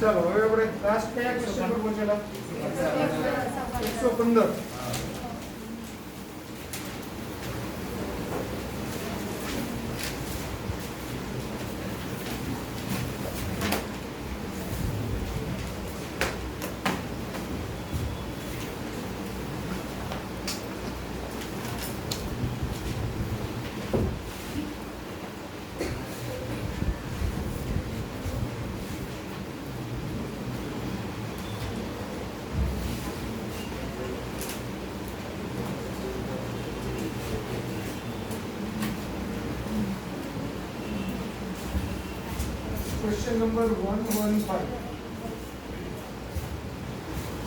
ચાલો હવે આપણે લાસ્ટ કયા ક્વેશ્ચન પર પહોંચેલા? 115. Question number 115.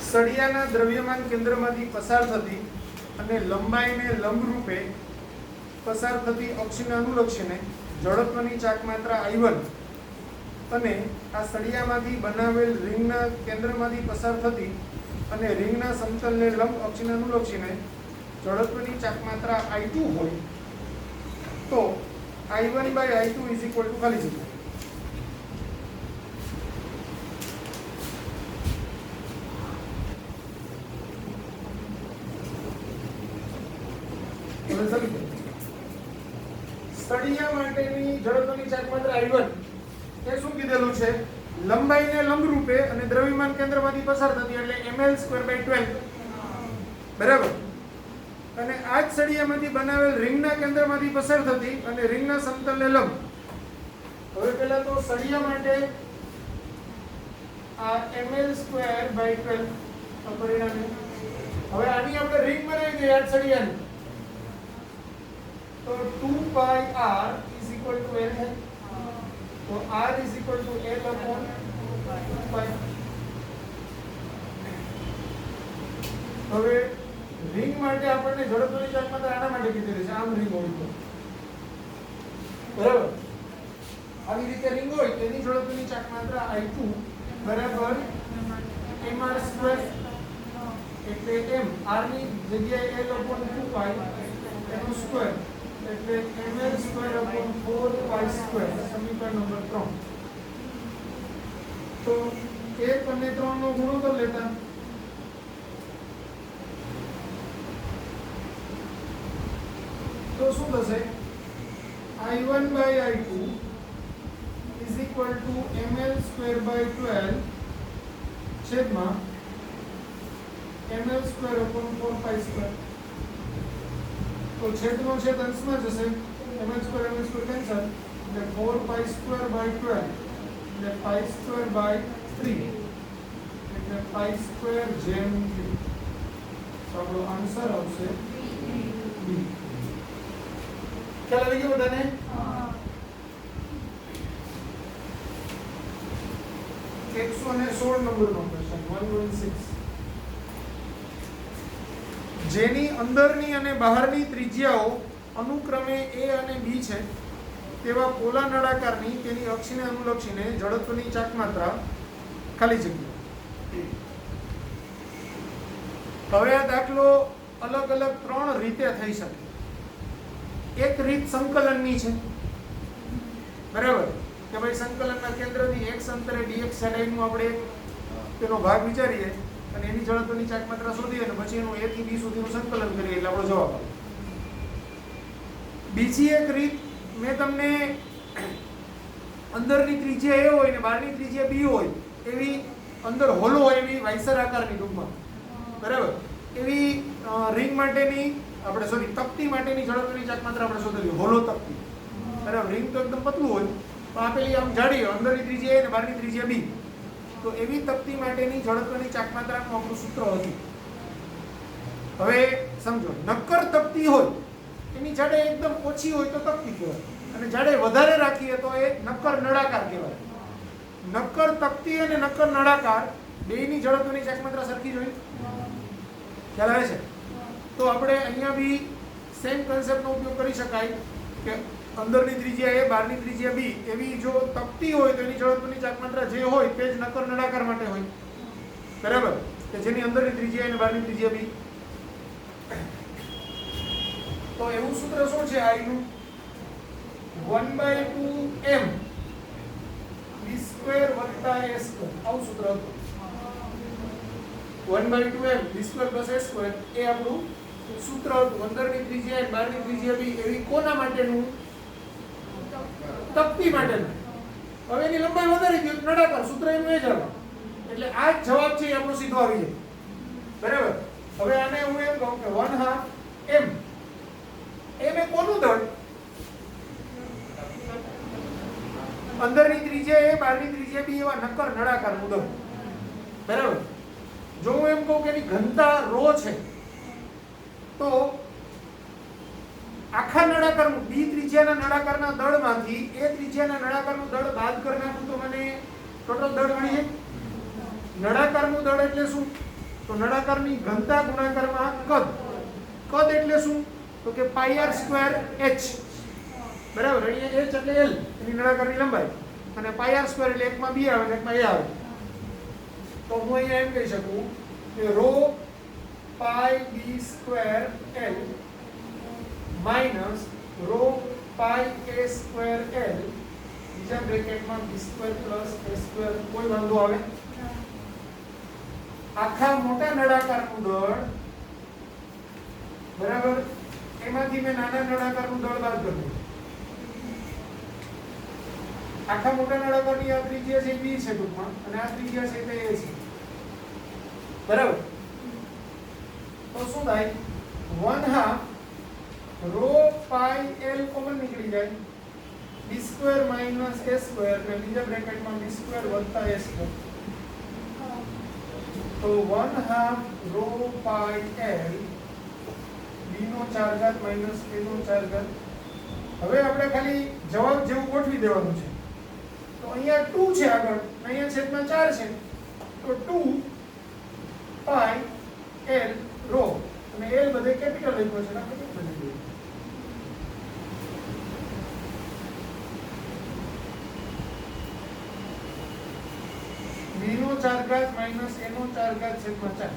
સળિયાના દ્રવ્યમાન કેન્દ્રમાંથી પસાર થતી અને લંબાઈને લંબરૂપે પસાર થતી અક્ષને અનુલક્ષીને જડત્વની ચાકમાત્રા I1 અને આ સળિયામાંથી બનાવેલ રિંગના કેન્દ્રમાંથી પસાર થતી અને રિંગના સમતલને લંબ અક્ષને અનુલક્ષીને જડત્વની ચાકમાત્રા I2 હોય તો I1/I2 ખાલી જગ્યા. સળિયા માટેની જડત્વની ચાકમાત્રા I1 એ શું કીધેલું છે? લંબાઈને લંબરૂપે અને દ્રવ્યમાન કેન્દ્રમાંથી પસાર થતી એટલે ml²/12 બરાબર. અને આ જ સળિયામાંથી બનાવેલ રિંગના કેન્દ્રમાંથી પસાર થતી અને રિંગના સમતલને લંબ. હવે પહેલા તો સળિયા માટે આ ml²/12 પરિણામે હવે આની આપણે રિંગ બનાવી દઈએ આ સળિયાની तो 2πr is equal to L है तो r is equal to L upon 2π. હવે રિંગ માટે આપણને જડત્વની ચાકમાત્રા આના માટે કીધેલી છે. આમ રિંગ હોય તો બરાબર આવી રીતે રિંગ હોય તેની જડત્વની ચાકમાત્રા I2 બરાબર mr² એટલે m r ની જગ્યાએ L upon 2π એનો સ્ક્વેર એટલે ml²/4π². સમીકરણ નંબર 3. તો 1 અને 3 નો ગુણોત્તર લેતા તો શું થશે? I1/I2 ml²/12 છેદમાં ml²/4π². तो छेदનો છેદ અંશમાં જશે ml² કેન્સલ એટલે 4π²/12 એટલે π²/3 એટલે π² જેમ 3. તો આપણો આન્સર આવશે B. ખ્યાલ આવી ગયો બધાને? હા. 116 નંબરનો ક્વેશ્ચન 116. જેની અંદરની અને બહારની ત્રિજ્યાઓ અનુક્રમે A અને B છે તેવા પોલા નળાકારની તેની અક્ષને અનુલક્ષીને જડત્વની ચાકમાત્રા ખાલી જગ્યા. હવે આ દાખલો અલગ અલગ 3 રીતે થઈ શકે. એક રીત સંકલનની છે બરાબર કે ભાઈ સંકલનના કેન્દ્રથી x અંતરે dx જાડાઈનું આપણે તેનો ભાગ વિચારીએ અને એની જડત્વની ચાકમાત્રા શોધીએ અને પછી એનું a થી b સુધીનું સંકલન કરીએ એટલે આપણો જવાબ આવે. બીજી એક રીત મેં તમને અંદરની ત્રિજ્યા a હોય ને બહારની ત્રિજ્યા b હોય એવી અંદર હોલો હોય એવી વાઇસર આકારની ટૂંકમાં બરાબર એવી રિંગ માટેની આપણે તકતી માટેની જડત્વની ચાકમાત્રા આપણે શોધેલી હોલો તકતી બરાબર. રિંગ તો એકદમ પતલું હોય તો આપેલી આમ જાડી હોય અંદરની ત્રિજ્યા a અને બહારની ત્રિજ્યા b તો એવી તકતી માટેની જડત્વની ચાકમાત્રાનું આપણું સૂત્ર હતું. હવે સમજો નક્કર તકતી હોય એની જાડાઈ એકદમ ઓછી હોય તો તકતી કહેવાય અને જાડાઈ વધારે રાખીએ તો એ નક્કર નળાકાર કહેવાય. નક્કર તકતી અને નક્કર નળાકાર બેયની જડત્વની ચાકમાત્રા સરખી જ હોય. ખ્યાલ આવે છે? તો આપણે અહીંયા બી સેમ કન્સેપ્ટનો ઉપયોગ કરી શકાય કે અંદરની ત્રિજ્યા a બહારની ત્રિજ્યા b એવી જો તકતી હોય તો એની જડત્વની ચાકમાત્રા જે હોય તે જ નક્કર નળાકાર માટે હોય બરાબર કે જેની અંદરની ત્રિજ્યા અને બહારની ત્રિજ્યા b. તો એવું સૂત્ર શું છે I નું 1/2m v² સ્ક્વેર વત્તા a સ્ક્વેર આવું સૂત્ર હતું 1/2m b square plus a square એ આપણું સૂત્ર હતું. અંદરની ત્રિજ્યા અને બહારની ત્રિજ્યા બી એવી કોના માટેનું? તકતી માટેનું. હવે એની લંબાઈ વધારી દીધું નળાકાર સૂત્ર એનું એ જ આવે એટલે આ જ જવાબ છે એ આપણો સીધો આવી જાય. બરાબર. હવે આને હું એમ કહું કે 1/2 m m એ કોનું દળ? અંદરની ત્રિજ્યા એ બહારની ત્રિજ્યા બી એવા નક્કર નળાકારનું દળ. બરાબર. જો હું એમ કહું કે એની ઘનતા ρ છે તો આખા નળાકારનું b ત્રિજ્યાના નળાકારના દળમાંથી a ત્રિજ્યાના નળાકારનું દળ બાદ કરી નાખું તો મને ટોટલ દળ મળી જાય. નળાકારનું દળ એટલે શું? તો નળાકારની ઘનતા ગુણાકારમાં કદ. કદ એટલે શું? તો કે પાઈ r સ્ક્વેર h. બરાબર. અહીંયા h એટલે l એની નળાકારની લંબાઈ અને પાઈ r સ્ક્વેર એટલે એકમાં b આવે અને એકમાં a આવે. તો હું અહીંયા એમ કહી શકું કે ρ pi b square l minus ρ pi a square l બીજા બ્રેકેટમાં b square plus a square. કોઈ વાંધો આવે? આખા મોટા નળાકારનું દળ બરાબર એમાંથી મેં નાના નળાકારનું દળ બાદ કર્યું. આખા મોટા નળાકારની આ ત્રિજ્યા છે b છે ટૂંકમાં અને આ ત્રિજ્યા છે તે a છે. બરાબર. તો શું થાય? 1/2 ρ પાઈ l કોમન નીકળી જાય b square minus a square અને બીજા બ્રેકેટમાં b સ્ક્વેર વત્તા a સ્ક્વેર. તો 1/2 ρ પાઈ l b નો 4 ઘાત માઈનસ a નો 4 ઘાત. હવે આપણે ખાલી જવાબ જેવું ગોઠવી દેવાનું છે. તો અહીંયા 2 છે આગળ અહીંયા છેદમાં 4 છે તો 2 પાઈ l ρ અને l બધે કેપિટલ લખ્યો છે આપણે કેમ બની ગયું? b નો 4 ઘાત માઈનસ a નો 4 ઘાત છેદમાં 4.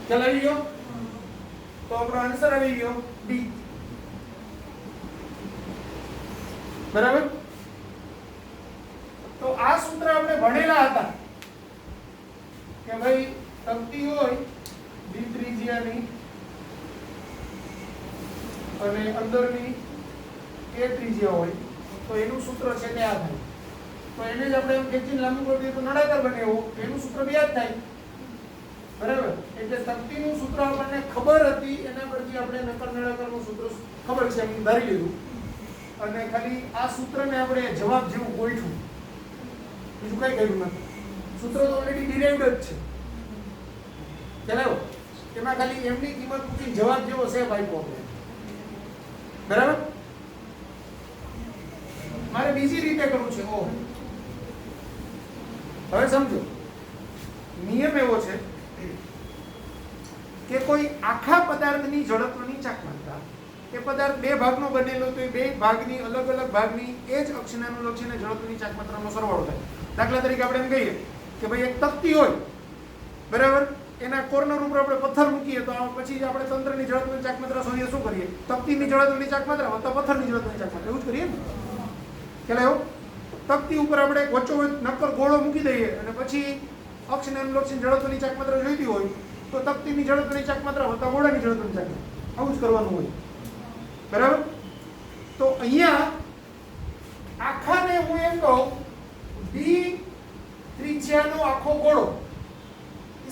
ચાલ આવી ગયો. તો આપણો આન્સર આવી ગયો D. બરાબર. તો આ સૂત્ર આપણે ભણેલા હતા કે ભાઈ તકતી હોય d ત્રિજ્યાની અને અંદરની a ત્રિજ્યા હોય તો એનું સૂત્ર છે તે આ થાય. તો એને જ આપણે એમ ખેંચીને લાંબુ કરી દઈએ તો નળાકાર બને એવું એનું સૂત્ર બી આ જ થાય. બરાબર. એટલે તકતીનું સૂત્ર આપણને ખબર હતી એના પરથી આપણે નક્કર નળાકારનું સૂત્ર ખબર છે એમ ધારી લીધું અને ખાલી આ સૂત્રને આપણે જવાબ જેવું ગોઠવ્યું. બીજું કઈ કર્યું નથી. સૂત્ર તો ઓલરેડી ડિરાઇવ્ડ જ છે. ચલાવો એમાં ખાલી એમની કિંમત મૂકી જવાબ જેવો સેફ આપ્યો આપણે. બરાબર. મારે બીજી રીતે કરવું છે. ઓ હવે સમજો નિયમ એવો છે કે કોઈ આખા પદાર્થની ઝડપની ચાકમાત્રા એ પદાર્થ બે ભાગનો બનેલો તો એ બે ભાગની અલગ અલગ ભાગની એ જ અક્ષને અનુલક્ષીને ઝડપની ચાકમાત્રાનો સરવાળો થાય. દાખલા તરીકે આપણે એમ કહીએ કે ભાઈ એક તકતી હોય બરાબર એના કોર્નર ઉપર આપણે પથ્થર મૂકીએ તો પછી આપણે તંત્રની ઝડપની ચાકમાત્રા શોધીએ શું કરીએ? તકતીની ઝડપની ચાકમાત્રા વત્તા પથ્થરની ઝડપની ચાકમાત્રા એવું જ કરીએ ને. એટલે એવું તકતી ઉપર આપણે વચ્ચોવચ્ચ નક્કર ગોળો મૂકી દઈએ અને પછી અક્ષને અનુલક્ષીને ઝડપની ચાકમાત્રા જોઈતી હોય તો તકતીની ઝડપની ચાકમાત્રા વત્તા ગોળાની ઝડપની ચાકમાત્રા આવું જ કરવાનું હોય. બરાબર. તો અહીંયા આખાને હું એમ કહું d ત્રિજ્યાનો આખો ગોળો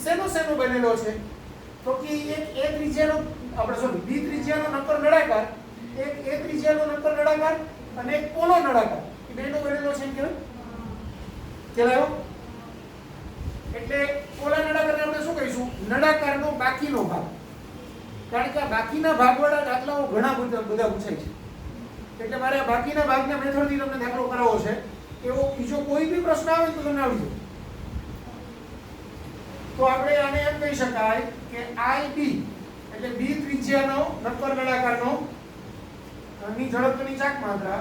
શેનો બનેલો છે? તો કે એક a ત્રિજ્યાનો આપણે સોરી b ત્રિજ્યાનો નક્કર નળાકાર એક a ત્રિજ્યાનો નક્કર નળાકાર અને એક પોલો નળાકાર એ બેનો બનેલો છે એમ કહેવાય. ચલાયો. એટલે પોલા નળાકારને આપણે શું કહીશું? નળાકારનો બાકીનો ભાગ. કારણ કે આ બાકીના ભાગવાળા દાખલાઓ ઘણા બધા પૂછાય છે. એટલે મારે આ બાકીના ભાગના મેથડથી તમને દાખલો કરાવવો છે. એવો બીજો કોઈ બી પ્રશ્ન આવે તો તમને આવડી જાય. તો આપણે આને એમ કહી શકાય કે IB એટલે b ત્રિજ્યાનો નક્કર નળાકારનો ની ઝડપની ચાકમાત્રા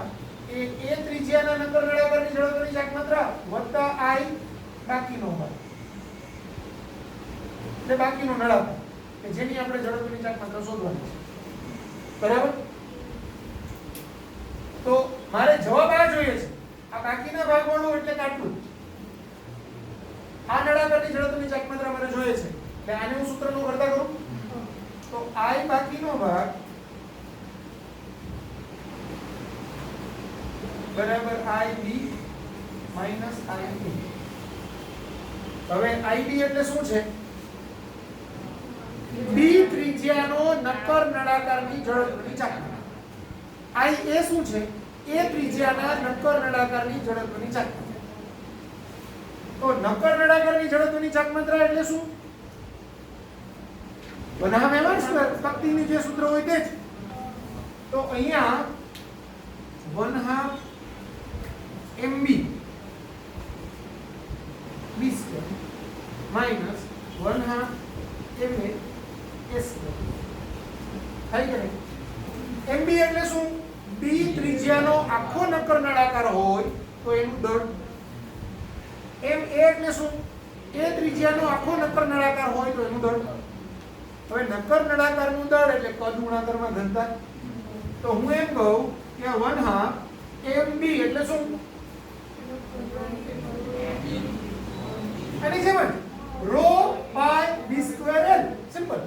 એ a ત્રિજ્યાના નક્કર નળાકારની ઝડપની ચાકમાત્રા વત્તા I બાકીનો ભાગ. એટલે બાકીનો નળાકાર કે જેની આપણે ઝડપની ચાકમાત્રા શોધવાની છે. બરાબર. તો મારે જવાબ આ જોઈએ છે. આ બાકીના ભાગવાળું એટલે કાટલું આ નળાકારની જડત્વની ચાકમાત્રા મારે જોઈએ છે એટલે આને હું સૂત્રનો કરતા કરું તો I બાકીનો ભાગ બરાબર IB માઈનસ IB. હવે IB એટલે શું છે? B ત્રિજ્યાનો નક્કર નળાકારની જડત્વની ચાકમાત્રા. I એ શું છે? A ત્રિજ્યાના નક્કર નળાકારની જડત્વની ચાકમાત્રા. તો નક્કર નળાકારની જડત્વની ચાકમાત્રા એટલે શું? 1/2 શક્તિની જે સૂત્ર હોય તે જ. તો અહીંયા 1/2 MB B² minus 1/2 MA A² થાય કે નહીં? MB એટલે શું? B ત્રિજ્યાનો આખો નક્કર નળાકાર હોય તો એનું દળ. MA એટલે શું? A ત્રિજ્યાનો આખો નક્કર નળાકાર હોય તો એનું દળ. હવે નક્કર નળાકારનું દળ એટલે કદ ગુણાકારમાં ઘનતા. તો હું એમ કહું કે 1/2 MB એટલે શું? આની જેમ જ rho pi b² l simple.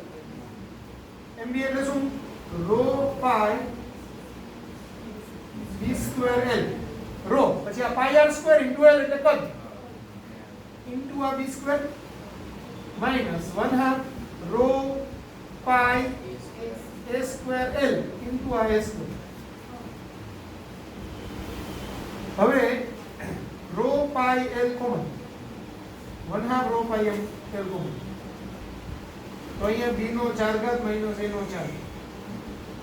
MB એટલે શું? rho pi b² l. rho પછી આ pi r² into l એટલે કદ into આ b² minus 1/2 rho pi a² l into આ a². હવે rho pi l common 1/2 rho pi l common તો અહીંયા b નો 4 ઘાત માઈનસ a નો 4.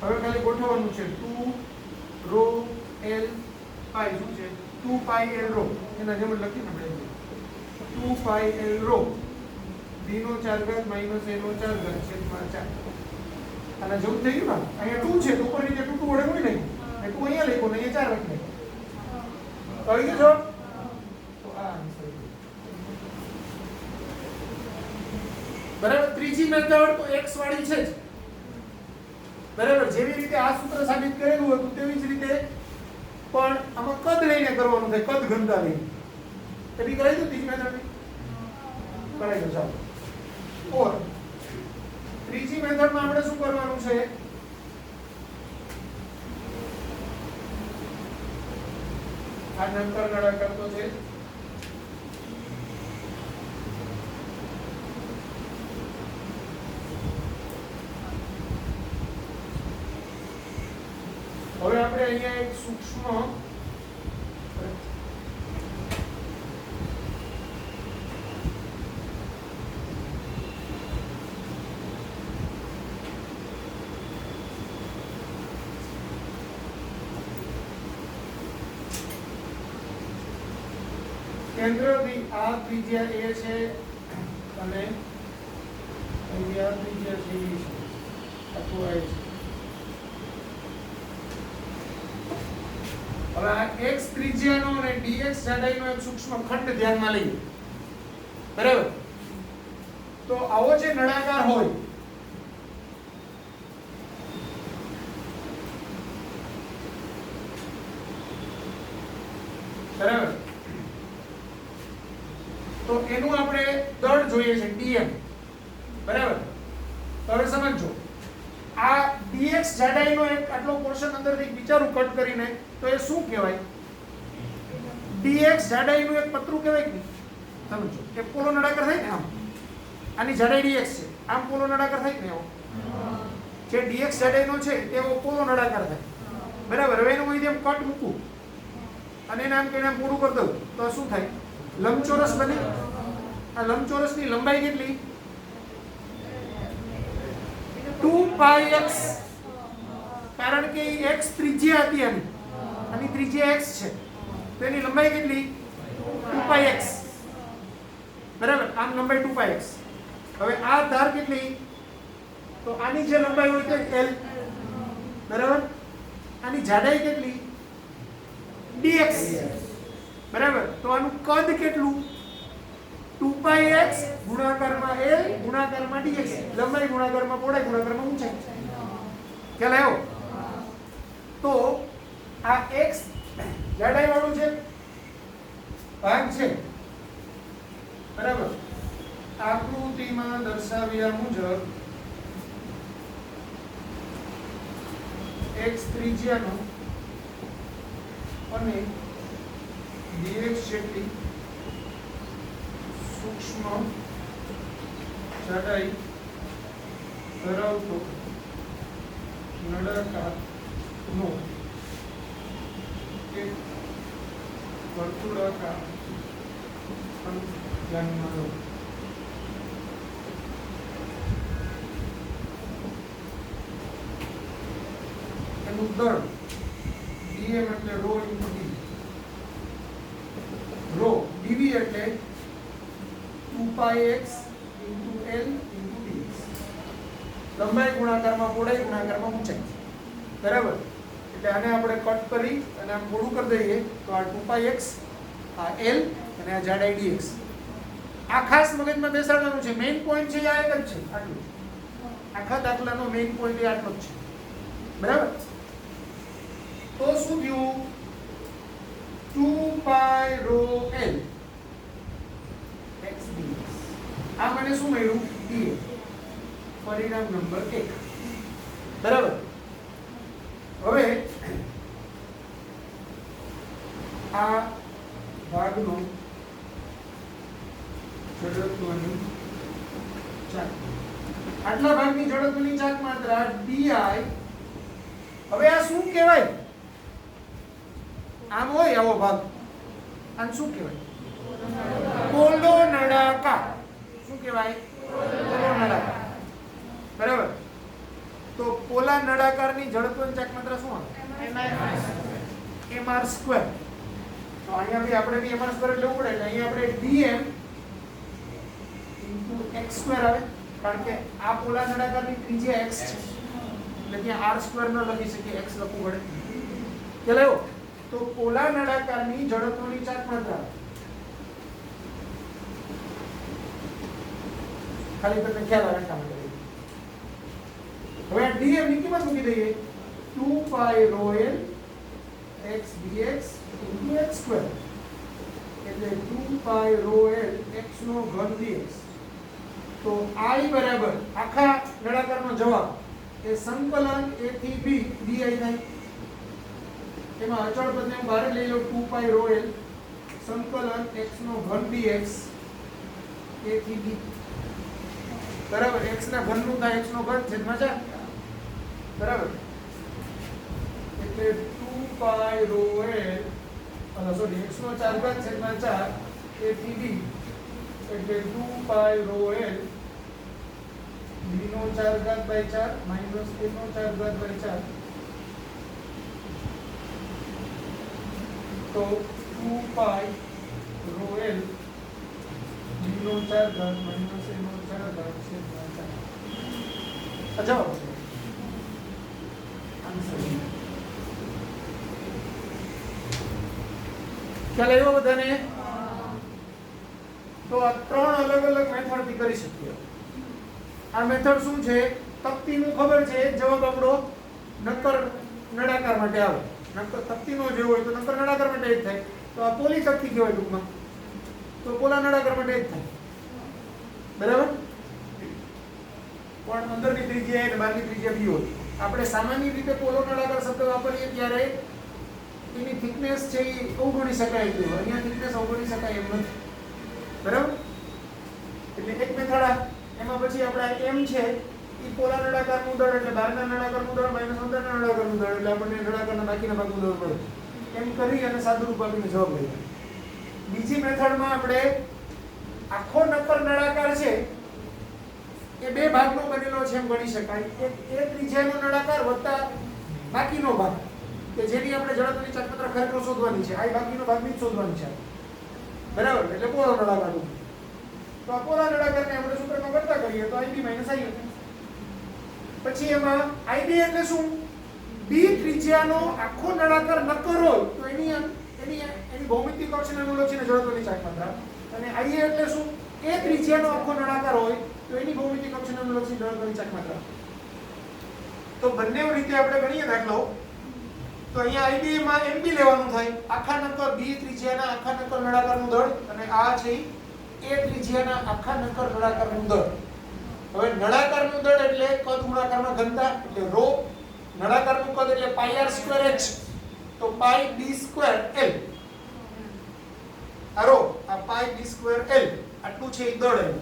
હવે ખાલી ગોઠવવાનું છે 2 rho l pi શું છે? 2 pi l rho એના જેમ લખીને આપણે 2 pi l rho b નો 4 ઘાત માઈનસ a નો 4 ઘાત છેદમાં 4. આના જેવું થઈ ગયું ને? અહીંયા 2 છે તો ઉપર નીચે 2 વડે ગુણી નાખ્યું ને 2 અહીંયા લખ્યો ને અહીંયા 4 લખી નાખ્યો. આવી ગયો છો? તો આ આન્સર. બરાબર. ત્રીજી મેથડ તો x વાળી છે જ. બરાબર. જેવી રીતે આ સૂત્ર સાબિત કરેલું હતું તેવી જ રીતે પણ આમાં કદ લઈને કરવાનું છે, કદ ઘનતા લઈને. એ બી કરાવી દો ત્રીજી મેથડ ની. કરાવી દો ચાલો. ઓર ત્રીજી મેથડમાં આપણે શું કરવાનું છે? આ નક્કર નળાકાર તો છે. હવે આપણે અહીંયા એક સૂક્ષ્મ કેન્દ્રથી આ ત્રિજ્યા a છે અને અહીંયા ત્રિજ્યા c છે અથવા a છે. હવે આ x ત્રિજ્યાનો અને dx જાડાઈનો એક સૂક્ષ્મ ખંડ ધ્યાનમાં લઈએ. બરાબર. તો આવો જે નળાકાર હોય બરાબર તો એનું આપણે દળ જોઈએ છે dm. બરાબર. તો હવે સમજો આ dx જાડાઈનો એક આટલો પોર્શન અંદરથી વિચારું કટ કરીને તો એ શું કહેવાય? dx જાડાઈનું એક પતરું કહેવાય કે સમજો કે પોલો નળાકાર થાય ને આમ આની જાડાઈ dx છે આમ પોલો નળાકાર થાય ને એવો જે dx જાડાઈનો છે તેવો પોલો નળાકાર થાય. બરાબર. હવે એનું કોઈ કટ મૂકું અને નામ કે નામ પૂરું કરી દઉં તો શું થાય? લંબચોરસ બને. આ લંબચોરસની લંબાઈ કેટલી? 2πx. કારણ કે x ત્રિજ્યા હતી આની ત્રિજ્યા x છે તો એની લંબાઈ કેટલી? 2πx. બરાબર. આમ લંબાઈ 2πx. હવે આ ધાર કેટલી? તો આની જે લંબાઈ હોય તો l. બરાબર. આની જાડાઈ કેટલી? dx. બરાબર. તો આનું કદ કેટલું? 2πx ગુણાકારમાં l ગુણાકારમાં dx. લંબાઈ ગુણાકારમાં પહોળાઈ ગુણાકારમાં ઊંચાઈ. ખ્યાલ આવ્યો? તો આ x જાડાઈ વાળું છે ભાગ છે બરાબર આકૃતિમાં દર્શાવ્યા મુજબ x ત્રિજ્યાનો અને dx જેટલી સૂક્ષ્મ જાડાઈ ધરાવતો નળાકારનો એક વર્તુળાકાર ધ્યાનમાં લો. એનું દળ dm એટલે ρ * dv, ρ dv એટલે 2πx * l * dx. લંબાઈ ગુણાકારમાં પહોળાઈ ગુણાકારમાં ઊંચાઈ બરાબર. એટલે આને આપણે કટ કરી અને આમ મોડું કરી દઈએ તો આ 2πx આ l અને આ જાડાઈ dx. આ ખાસ મગજમાં બેસાડવાનું છે. મેઈન પોઈન્ટ છે આ એક જ છે આટલું. આખા દાખલાનો મેઈન પોઈન્ટ એ આટલો જ છે બરાબર. તો શું થયું 2π ρ l x dx. આ મને શું મળ્યું dx. પરિણામ નંબર 1 બરાબર. હવે આ ભાગનો જડત્વની ચાક, આટલા ભાગની જડત્વની ચાક માત્રા di. હવે આ શું કહેવાય? આમ હોય આવો ભાગ, આને શું કહેવાય? પોલો નળાકાર. શું કહેવાય? પોલો નળાકાર બરાબર. તો પોલા નળાકારની જડત્વની ચાક માત્રા શું આવે? mr square. તો અહીંયા બી આપણે બી mr સ્ક્વેર લેવું પડે. એટલે અહીંયા આપણે dm x સ્ક્વેર આવે, કારણ કે આ પોલા નળાકારની ત્રિજ્યા x છે એટલે ત્યાં r સ્ક્વેર ન લખી શકીએ, x લખવું પડે. કે લેવો તો પોલા નળાકારની જડત્વની ચાક માત્રા ખાલી તમને ખ્યાલ આવે એટલા માટે. હવે આ dm ની કિંમત મૂકી દઈએ 2π ρ l x dx * x square એટલે 2π ρ l x નો ઘન dx. તો I બરાબર આખા નળાકારનો જવાબ એ સંકલન a થી b di થાય. એમાં અચળ પદને હું બહાર લઈ લઉં 2π ρ l સંકલન x નો ઘન dx a થી b બરાબર. x ના ઘનનું થાય x નો ઘન છેદમાં 4 બરાબર. એટલે 2π ρ l સોરી x નો 4 ઘાત છેદમાં 4 a થી b એટલે 2π ρ l b નો 4 ઘાત બાય 4 માઈનસ a નો 4 ઘાત બાય 4 તો 2π ρ l b નો 4 ઘાત માઈનસ a નો 4 ઘાત છેદમાં 4. જવાબ આન્સર. ખ્યાલ આવ્યો બધાને? તો આ ત્રણ અલગ અલગ મેથડ થી કરી શકીએ. આ મેથડ શું છે? તકતીનું ખબર છે, જવાબ આપણો નક્કર નળાકાર માટે આવે. નક્કર તકતીનો જે હોય તો નક્કર નળાકાર માટે જ થાય. તો આ પોલી તકતી કહેવાય ટૂંકમાં. તો પોલા નળાકાર માટે જ થાય બરાબર. પણ અંદરની ત્રિજ્યા અને બહારની ત્રિજ્યા બી હોય. આપણે સામાન્ય રીતે પોલો નળાકાર શબ્દ વાપરીએ ત્યારે એની થિકનેસ છે એ અવગણી શકાય છે. અહીંયા થિકનેસ અવગણી શકાય એમ નથી બરાબર. એટલે એક મેથડ એમાં પછી આપણે m છે એ પોલા નળાકારનું દળ એટલે બહારના નળાકારનું દળ માઈનસ અંદરના નળાકારનું દળ એટલે આપણને નળાકારના બાકીના ભાગનું દળ મળે. એમ કરી અને સાદુરૂપ આપીને જવાબ લઈએ. બીજી મેથડમાં આપણે આખો નક્કર નળાકાર છે એ બે ભાગનો બનેલો છે એમ ગણી શકાય. એક ત્રિજ્યાનો નળાકાર વત્તા બાકીનો ભાગ કે જેની આપણે જડત્વની ચાક માત્રા ખરેખર શોધવાની છે. આ બાકીનો ભાગ બી શોધવાની છે બરાબર. એટલે પોલો નળાકાર. તો આ પોલા નળાકારને આપણે સૂત્રમાં કરતા કરીએ તો IB - IB. પછી એમાં IB એટલે શું? b ત્રિજ્યાનો આખો નળાકાર નક્કર હોય તો એની ભૌમિતિક અક્ષને અનુલક્ષીને જડત્વની ચાક માત્રા. અને IA એટલે શું? a ત્રિજ્યાનો આખો નળાકાર હોય તો એની ભૌમિતિક અક્ષને અનુલક્ષીને જડત્વની ચાક માત્રા. તો બંને રીતે આપણે ગણીએ દાખલો તો અહીંયા આઈબી માં એમબી લેવાનું થાય, આખા નક્કર બી ત્રિજ્યાના આખા નક્કર નળાકારનું દળ, અને આ છે એ ત્રિજ્યાના આખા નક્કર નળાકારનું દળ. હવે નળાકારનું દળ એટલે કદ ગુણાકારમાં ઘનતા, એટલે ρ. નળાકારનું કદ એટલે પાઈ r સ્ક્વેર h, તો પાઈ b સ્ક્વેર l. આ ρ, આ પાઈ b સ્ક્વેર l આટલું છે એ દળ એનું.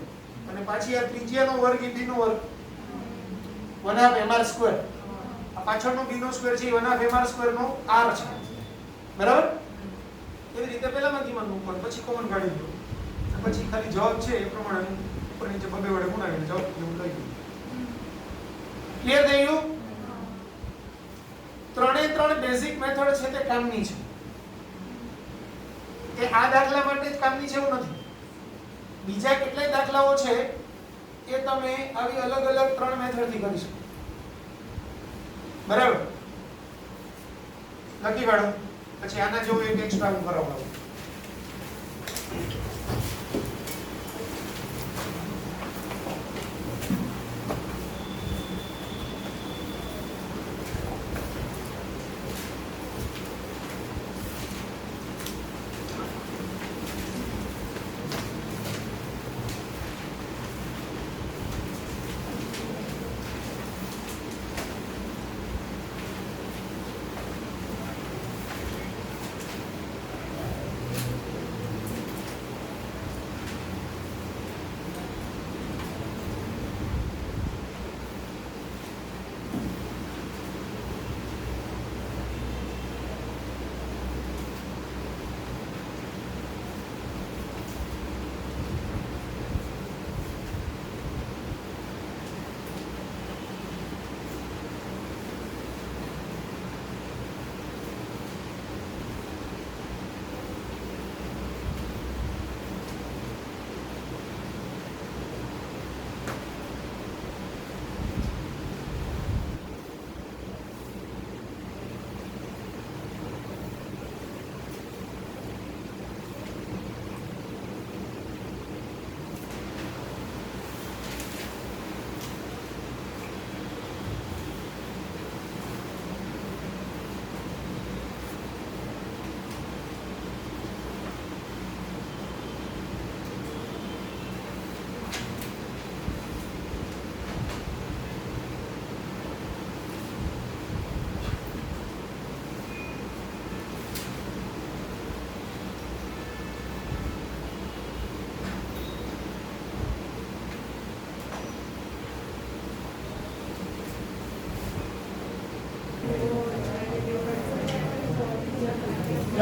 અને પાછી આ ત્રિજ્યાનો વર્ગ એ b નો વર્ગ 1/2 mr સ્ક્વેર. આ પાછળનો b નો સ્ક્વેર છે 1/2 mr સ્ક્વેર નો r છે. બરાબર? એવી રીતે પહેલામાંથી માનવું ઉપર, પછી કોમન કાઢી દો, પછી ખાલી જવાબ છે એ પ્રમાણે ઉપર નીચે બબે વડે ગુણાવીને જવાબ એવું લઈ દો. ક્લિયર થઈ ગયું? ત્રણે ત્રણ બેઝિક મેથડ છે તે કામની છે. એ આ દાખલા માટે જ કામની છે એવું નથી. બીજા કેટલાય દાખલાઓ છે એ તમે આવી અલગ અલગ ત્રણ મેથડથી કરી શકો. બરાબર? લખી કાઢો, પછી આના જેવું એક એક્સ્ટ્રા હું કરાવડાવું.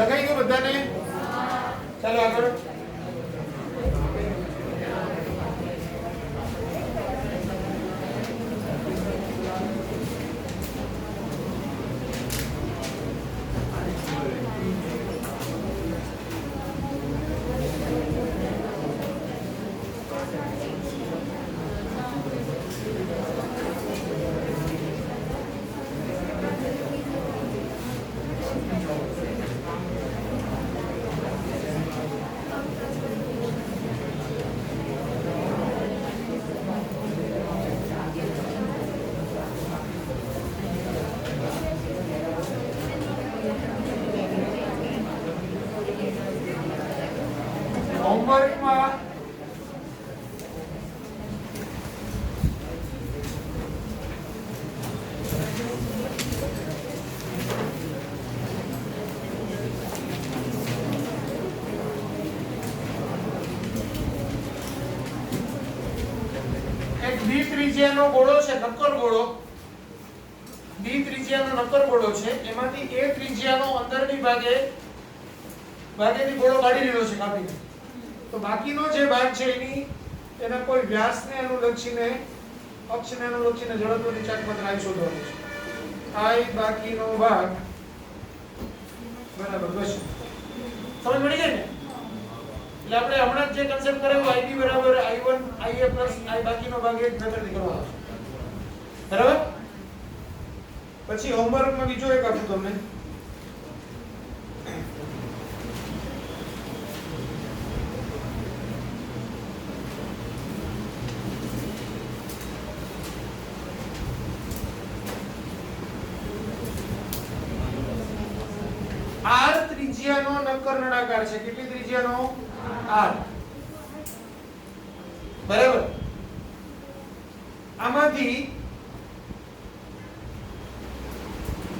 લગાઈ ગયું બધાને? ચાલો આગળ. હોમવર્કમાં એક ડી ત્રિજ્યાનો ગોળો છે, નક્કર ગોળો. ડી ત્રિજ્યાનો નક્કર ગોળો છે, એમાંથી એ ત્રિજ્યાનો અંદરની ભાગેથી ગોળો કાઢી લીધો છે કાપીને. તો બાકીનો જે ભાગ છે એના કોઈ વ્યાસને અનુલક્ષીને, અક્ષને અનુલક્ષીને જડત્વની ચાર્ટમાં આઈ શોધવાનું છે. આઈ બાકીનો ભાગ બરાબર બસ. સમજ પડી ગઈ ને? એટલે આપણે હમણાં જે કન્સેપ્ટ કરાવ્યો આઈબી બરાબર i1 ia પ્લસ i બાકીનો ભાગ એ જ મેથડથી કરવાનો છે. બરાબર? પછી હોમવર્કમાં બીજો એક આપું તમને. શંકર નળાકાર છે. કેટલી ત્રિજ્યાનો? r. બરાબર. આમાંથી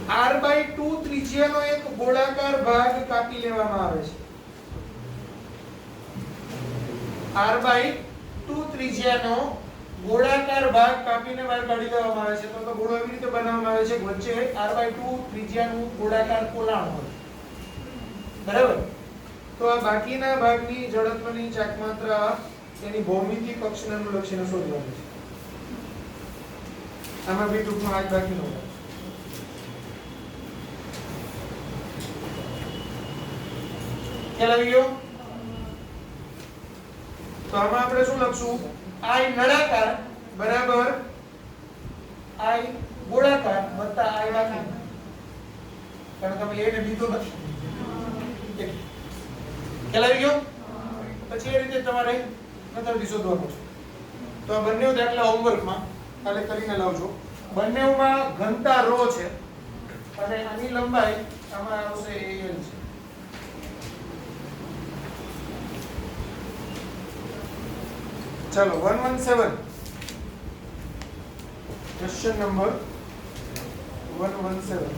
r/2 ત્રિજ્યાનો એક ગોળાકાર ભાગ કાપી લેવામાં આવે છે. r/2 ત્રિજ્યાનો ગોળાકાર ભાગ કાપીને બહાર કાઢી દેવામાં આવે છે. તો ગોળો એવી રીતે બનાવવામાં આવે છે કે વચ્ચે r/2 ત્રિજ્યાનું ગોળાકાર પોલાણ હોય. બરાબર. તો આ બાકીના ભાગની જડત્વની ચાકમાત્રા એની ભૌમિતિક અક્ષને અનુલક્ષીને શોધવાની છે. આમાં બી ટૂંકમાં આજ બાકીનો હોય. ખ્યાલ આવી ગયો? તો આમાં આપણે શું લખશું? I નળાકાર બરાબર I ગોળાકાર વત્તા I બાકી. કારણ તમે a ને b તો નથી. ખ્યાલ આવી ગયો? પછી એ રીતે તમારે મેથડ શોધવાનું છે. તો આ બંને દાખલા હોમવર્કમાં કાલે કરીને લાવજો. બંનેમાં ઘનતા ρ છે અને આની લંબાઈ આમાં આવશે al છે. ચાલો 117 ક્વેશ્ચન નંબર 117.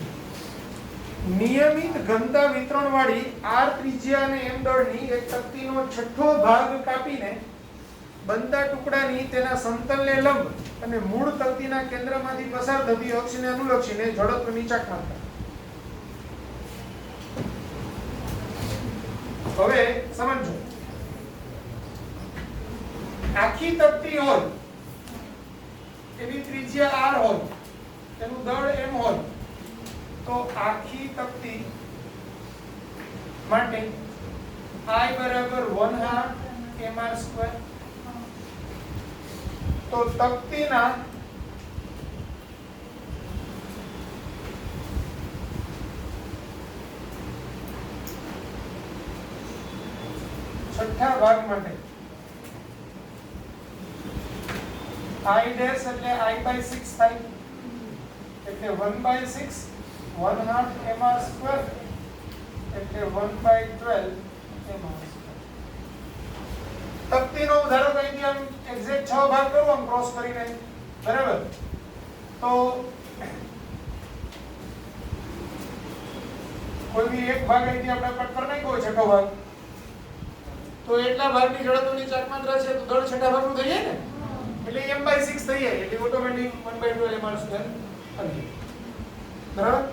નિયમિત ઘનતા વિતરણ વાળી r ત્રિજ્યા અને m દળની એક તક્તીનો છઠ્ઠો ભાગ કાપીને બનતા ટુકડાની તેના સમતલને લંબ અને મૂળ તક્તીના કેન્દ્રમાંથી પસાર થતી અક્ષને અનુલક્ષીને જડત્વની ચાકમાત્રા. હવે સમજો. આખી તક્તી હોય એવી ત્રિજ્યા r હોય, તેનું દળ m હોય, તો આખી તક્તી માટે I બરાબર 1/2 mr². તો તક્તીના છઠ્ઠા ભાગ માટે I ડેશ એટલે I/6 થાય, એટલે 1/6 1/2 mr² એટલે 1/12 mr². તક્તીનો ધારો કે અહીંથી આમ એક્ઝેક્ટ 6 ભાગ કરો આમ ક્રોસ કરીને. બરાબર. તો કોઈ બી એક ભાગ અહીંથી આપણે કટ કરી નાખ્યો હોય છઠ્ઠો ભાગ, તો એટલા ભાગની જડત્વની ચાકમાત્રા છે તો દળ છઠ્ઠા ભાગનું થઈ જાય ને, એટલે m/6 થઈ જાય, એટલે ઓટોમેટિક 1/12 mr² આવી જાય. બરાબર.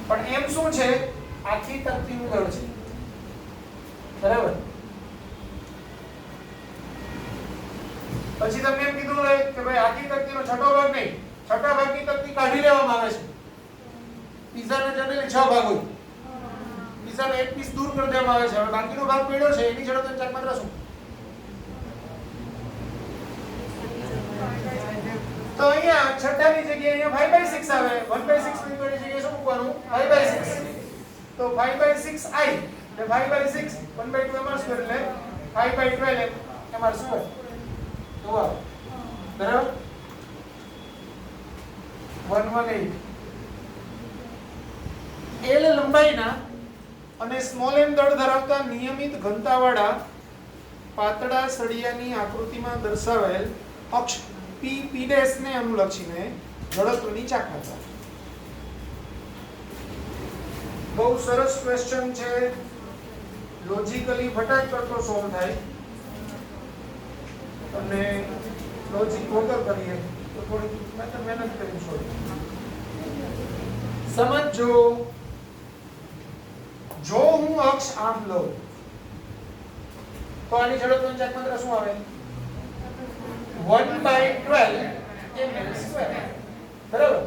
પણ m શું છે? આખી તક્તીનું દળ છે. બરાબર. પછી તમે એમ કીધું કે ભાઈ આખી તક્તીનો છઠ્ઠો ભાગ નહીં, છઠ્ઠા ભાગની તક્તી કાઢી લેવામાં આવે છે. પિઝાના જનરલી 6 ભાગ હોય, પિઝાનો એક પીસ દૂર કરી દેવામાં આવે છે. હવે બાકીનો ભાગ પડ્યો છે એની જડત્વની ચાકમાત્રા શું? તો અહીંયા છઠ્ઠાની જગ્યાએ અહીંયા 5/6 આવે. 1/6 ની જગ્યાએ શું મૂકવાનું? 5/6. તો 5/6 I એટલે 5/6 1/2 mr² એટલે 5/12 mr². તો આવે. બરાબર. 118 L લંબાઈના અને સ્મોલ m દળ ધરાવતા નિયમિત ઘનતાવાળા પાતળા સળિયાની આકૃતિમાં દર્શાવેલ અક્ષ P ને અનુલક્ષીને જડત્વની ચાકમાત્રા. બહુ સરસ ક્વેશ્ચન છે, લોજિકલી ફટાક કરતો સોલ્વ થાય અને લોજિક વગર કરીએ તો થોડી મહેનત કરી સોલ્વ. સમજો, જો હું અક્ષ આમ લઉં તો આની જડત્વની ચાકમાત્રા શું આવે? 1/12 ml². બરાબર.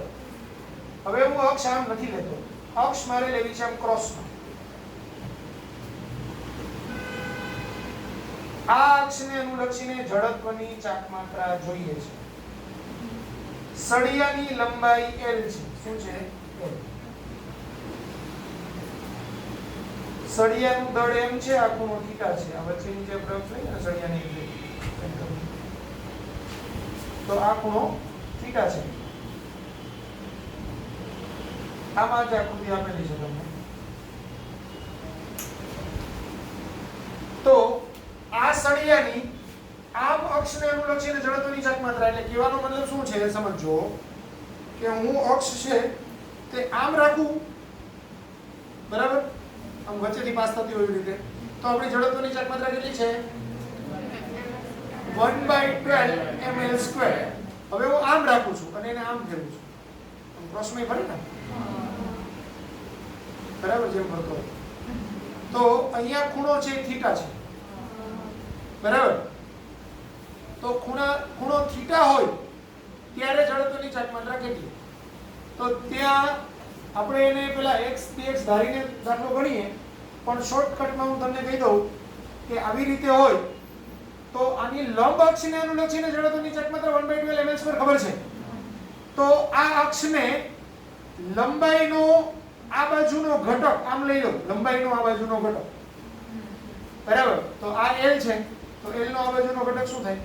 હવે હું અક્ષ આમ નથી લેતો, અક્ષ મારે લેવી છે આમ ક્રોસમાં. આ અક્ષને અનુલક્ષીને જડત્વની ચાકમાત્રા જોઈએ છે. સળિયાની લંબાઈ L છે. શું છે? L. સળિયાનું દળ m છે, આ ખૂણો થીટા છે. આ વચ્ચેની જે પ્રયોગ થઈ ને સળિયાની, તો આ ખૂણો થીટા છે. આમાં જ આકૃતિ આપેલી છે તમને. તો આ સળિયાની આમ અક્ષને અનુલક્ષીને જડત્વની ચાક માત્રા, એટલે કહેવાનો મતલબ શું છે સમજો કે હું અક્ષ છે તે આમ રાખું, બરાબર, આમ વચ્ચેથી પાસ થતી હોય એવી રીતે, તો આપણી જડત્વની ચાક માત્રા કેટલી છે? 1/12 ml². હવે હું આમ રાખું છું અને એને આમ ફેરવું છું, આમ ક્રોસમાં ફરે ને, બરાબર, જેમ ફરતો હોય. તો અહીંયા ખૂણો છે થીટા છે, બરાબર. તો ખૂણો થીટા હોય ત્યારે જડત્વની ચાક માત્રા કેટલી? તો ત્યાં આપણે એને પેલા x dx ધારીને દાખલો ગણીએ, પણ શોર્ટકટમાં હું તમને કહી દઉં કે આવી રીતે હોય તો આની લંબ અક્ષને અનુલક્ષીને જડત્વની ચાક માત્રા 1/12 ml² ખબર છે. તો આ અક્ષને લંબાઈનો આ બાજુનો ઘટક આમ લઈ લો, લંબાઈનો આ બાજુનો ઘટક, બરાબર. તો આ l છે, તો l નો આ બાજુનો ઘટક શું થાય?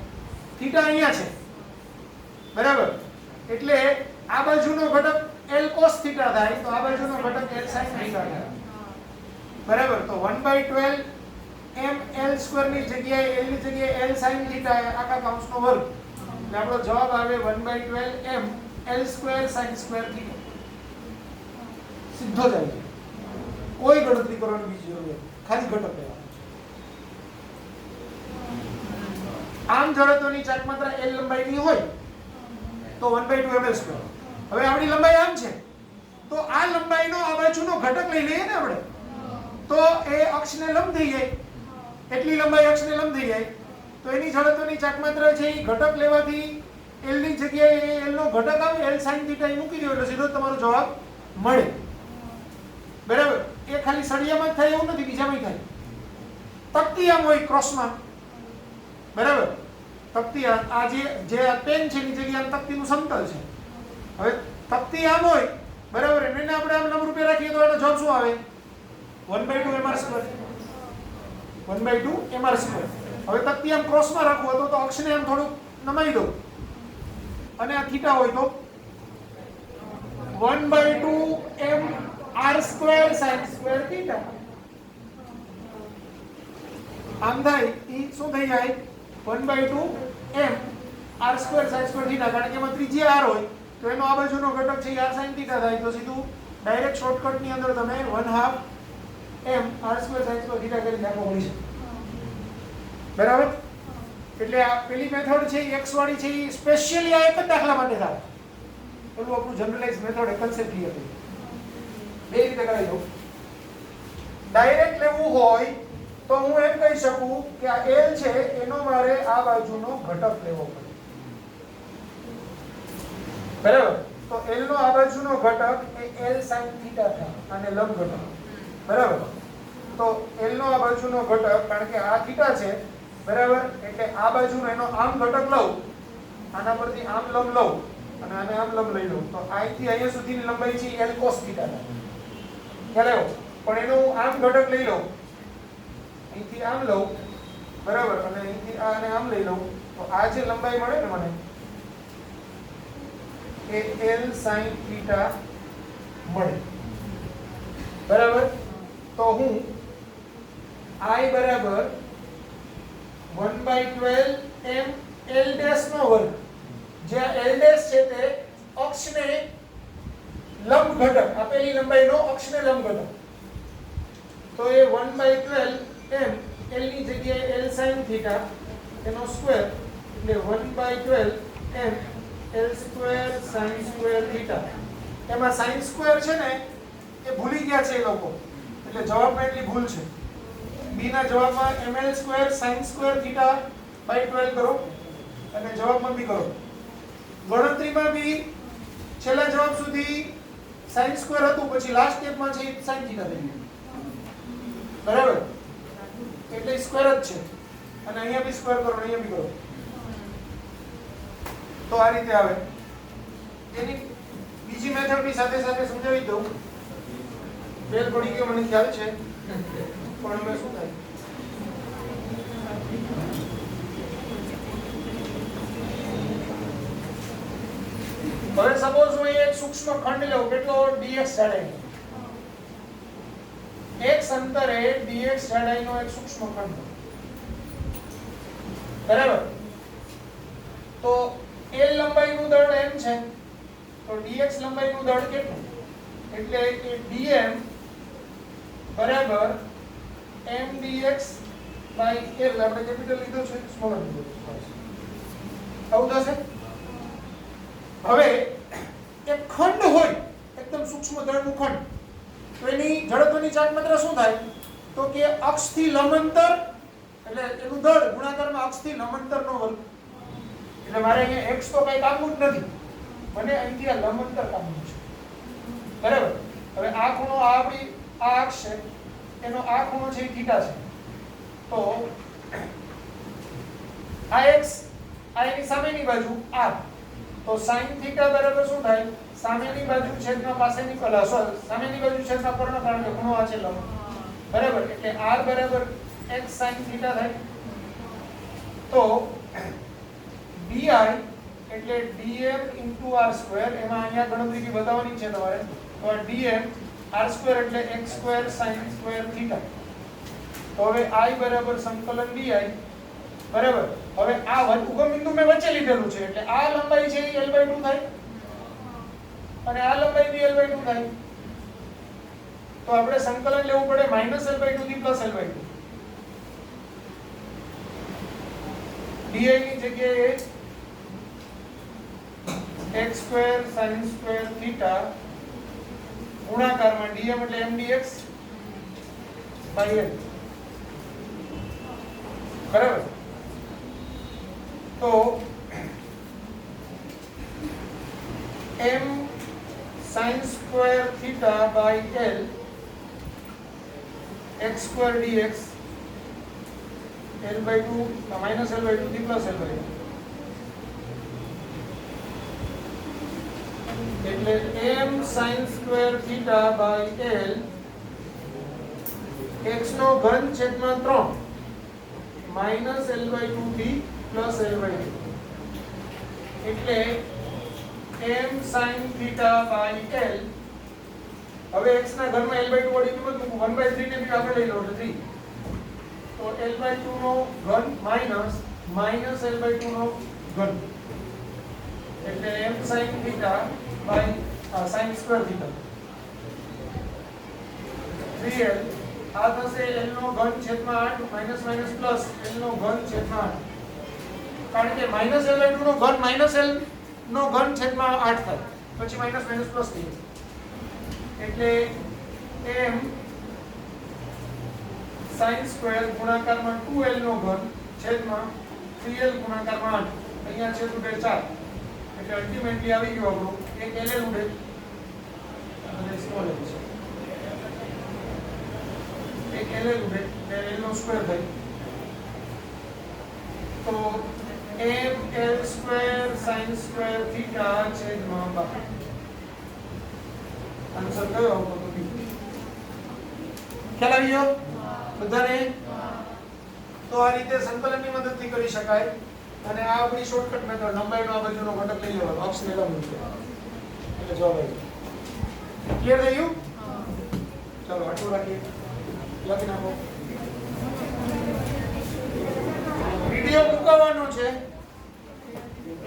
થીટા અહીંયા છે, બરાબર. એટલે આ બાજુનો ઘટક l cos થીટા થાય, તો આ બાજુનો ઘટક l sin થીટા થાય, બરાબર. તો 1/12 ml² ની જગ્યાએ l ની જગ્યાએ l sin થીટા આખા કૌંસનો વર્ગ, એટલે આપણો જવાબ આવે 1/12 m l² sin² થીટા. સીધો જ આવી જાય, કોઈ ગણતરી કરવાની બીજી જરૂર નથી, ખાલી ઘટક લેવાનો. આમ જડત્વની ચાક માત્રા l લંબાઈની હોય તો 1/2 ml². હવે આપણી લંબાઈ આમ છે, તો આ લંબાઈનો આ બાજુનો ઘટક લઈ લઈએ ને આપણે, તો એ અક્ષને લંબ થઈ જાય, એટલી લંબાઈ અક્ષને લંબ થઈ જાય, તો એની જડત્વની ચાક માત્રા છે એ ઘટક લેવાથી l ની જગ્યાએ l નો ઘટક આવે, l sin થીટા મૂકી દો એટલે સીધો તમારો જવાબ મળે, બરાબર. એ ખાલી સળિયામાં જ થાય એવું નથી, બીજામાં થાય. તકતી આમ હોય ક્રોસમાં, બરાબર. તકતી આ જે પેન છે એની જગ્યાએ તકતીનું સમતલ છે. હવે તકતી આમ હોય, બરાબર, એને આપણે આમ લંબ રૂપે રાખીએ તો એનો જવાબ શું આવે? 1/2 mr². 1/2 mr². હવે તકતી આમ ક્રોસમાં રાખવું હોય તો અક્ષને આમ થોડું નમાઈ દો અને આ થીટા હોય તો 1/2 mr² sin² થીટા. આમ થાય એ શું થઈ જાય? 1/2 m r² sin² થીટા, કારણ કે એમાં ત્રિજ્યા r હોય તો એનો આ બાજુનો ઘટક છે r sin થીટા થાય, તો સીધું ડાયરેક્ટ શોર્ટકટ ની અંદર તમે 1/2 m r² sin² થીટા કરી નાખો મળી છે, બરાબર. એટલે આ પેલી મેથડ છે x વાળી છે એ સ્પેશિયલી આ એક જ દાખલા માટે થાય, પેલું આપણું જનરલાઇઝ મેથડ કન્સેપ્ટ ક્લિયર થઈ. બે રીતે કરાવી દઉં. ડાયરેક્ટ લેવું હોય તો હું એમ કહી શકું કે આ l છે એનો મારે આ બાજુનો ઘટક લેવો પડે, બરાબર. તો l નો આ બાજુનો ઘટક એ l sin થીટા થાય, આને લંબ ઘટક, બરાબર. તો l નો આ બાજુનો ઘટક, કારણ કે આ થીટા છે, બરાબર, એટલે આ બાજુનો એનો આમ ઘટક લઉં, આના પરથી આમ લંબ લઉં અને આને આમ લંબ લઈ લઉં, તો અહીંથી અહીંયા સુધીની લંબાઈ છે l cos થીટા થાય, ખ્યાલ આવ્યો? પણ એનો હું આમ ઘટક લઈ લઉં, અહીંથી આમ લઉં, બરાબર, અને અહીંથી આને આમ લઈ લઉં, તો આ જે લંબાઈ મળે ને મને એ l sin થીટા મળે, બરાબર. તો હું I બરાબર 1/12 m l ડેશ નો વર્ગ, જે l ડેશ છે તે અક્ષને લંબ ઘટક, આપેલી લંબાઈનો અક્ષને લંબ ઘટક, તો એ 1/12 m l ની જગ્યાએ l sin થીટા એનો સ્ક્વેર, એટલે 1/12 m l² sin² થીટા. એમાં sin² છે ને એ ભૂલી ગયા છે એ લોકો, એટલે જવાબમાં એટલી ભૂલ છે. b ના જવાબમાં ml² sin² θ/12 કરો અને જવાબમાં બી કરો. ગણતરીમાં બી છેલ્લા જવાબ સુધી sin² હતું, પછી લાસ્ટ સ્ટેપમાં છે sin θ થઈ ગયું, બરાબર. એટલે સ્ક્વેર જ છે અને અહીંયા બી સ્ક્વેર કરો, અહીંયા બી કરો, તો આ રીતે આવે. એની બીજી મેથડ બી સાથે સાથે સમજાવી દઉં. બેલ પડી ગયો મને ખ્યાલ છે, પણ હવે શું થાય? હવે સપોઝ હું એક સૂક્ષ્મ ખંડ લઉં, કેટલો dx જાડાઈનો, x અંતરે dx જાડાઈનો એક સૂક્ષ્મ ખંડ, બરાબર? તો l લંબાઈનું દળ m છે, તો dx લંબાઈનું દળ કેટલું? એટલે કે dm બરાબર m dx બાય l, આપણે કેપિટલ લીધો છે, સ્મોલ લીધો છે, આવું થશે. હવે એક ખંડ હોય એકદમ સૂક્ષ્મ દળનું ખંડ, તો એની જડત્વની ચાર્જ માત્રા શું થાય? તો કે અક્ષથી લંબાંતર, એટલે એનું દળ ગુણાકારમાં અક્ષથી લંબાંતરનો વર્ગ. એટલે મારે અહીંયા x તો કઈ કામનું જ નથી, મને અહીંથી આ લંબાંતર કામનું છે, બરાબર? હવે આ ખૂણો આ આપણી આ અક્ષ છે, એનો આ ખૂણો છે એ થીટા છે, તો આ x આ એની સામેની બાજુ r, તો sin થીટા બરાબર શું થાય? સામેની બાજુ છેદમાં પાસેની સામેની બાજુ છેદમાં પર્ણ, કારણ કે ખૂણો આ છે લંબ, બરાબર? એટલે r બરાબર x sin થીટા થાય. તો di એટલે dm * r², એમાં અહીંયા ગણતરી બતાવવાની છે તમારે, તો dm r² એટલે x² sin² થીટા. તો હવે I બરાબર સંકલન di, બરાબર? હવે આ ઉગમ બિંદુ મેં વચ્ચે લીધેલું છે, એટલે આ લંબાઈ છે એ l/2 થાય અને આ લંબાઈ બી l/2 થાય. તો આપણે સંકલન લેવું પડે -l/2 થી +l/2. di ની જગ્યાએ x² sin² થીટા ગુણાકારમાં dm એટલે m dx બાય l, બરાબર? તો m sin² theta by l x² dx l/2 -l/2 થી +l/2, એટલે m sin² theta by l x નો ઘન છેદમાં 3 -l/2 થી +l/2, એટલે m sin theta by l. હવે x ના ઘનમાં l/2 વાળી કિંમત મૂકું, 1/3 ને બી આપણે લઈ લો એટલે 3, તો l/2 નો ઘન માઈનસ -l/2 નો ઘન, એટલે m sin theta by sin² theta 3l. આ થશે l નો ઘન છેદમાં 8 માઈનસ માઈનસ પ્લસ l નો ઘન છેદમાં 8, કારણ કે -l/2 નો ઘન -l નો ઘન છેદમાં 8 થાય, પછી માઈનસ માઈનસ પ્લસ થઈ જશે, એટલે m sin² ગુણાકારમાં 2l નો ઘન છેદમાં 3l ગુણાકારમાં 8, અહીંયા છેદ ઉડે 4, એટલે અલ્ટિમેટલી આવી ગયું આપણું એક l ઉડે અને સ્મોલ l છે, એક l ઉડે એટલે l નો સ્ક્વેર થાય. તો m l² sin² થીટા છેદમાં 12. આન્સર કયો આવતો તો બી? ખ્યાલ આવી ગયો બધાને? તો આ રીતે સંકલનની મદદથી કરી શકાય, અને આ આપણી શોર્ટકટ મેથડ, લંબાઈનો આ બાજુનો ઘટક લઈ લેવાનો, અક્ષ ને લંબ એટલે જવાબ આવી ગયો. ક્લિયર થઈ ગયું? ચાલો આટલું રાખીએ, લખી નાખો. વિડિયો મૂકવાનો છે,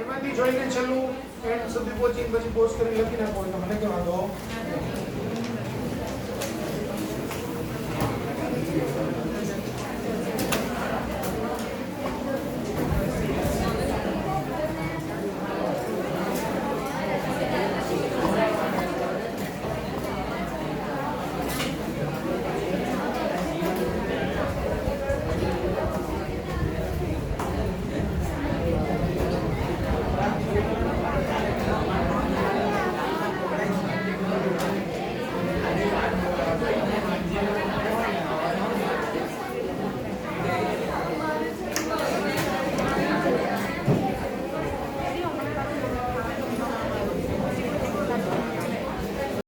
એમાંથી જોઈને છેલ્લું એન્ડ સુધી પહોંચીને પછી પોઝ કરી લખી નાખો, એટલે મને કે વાંધો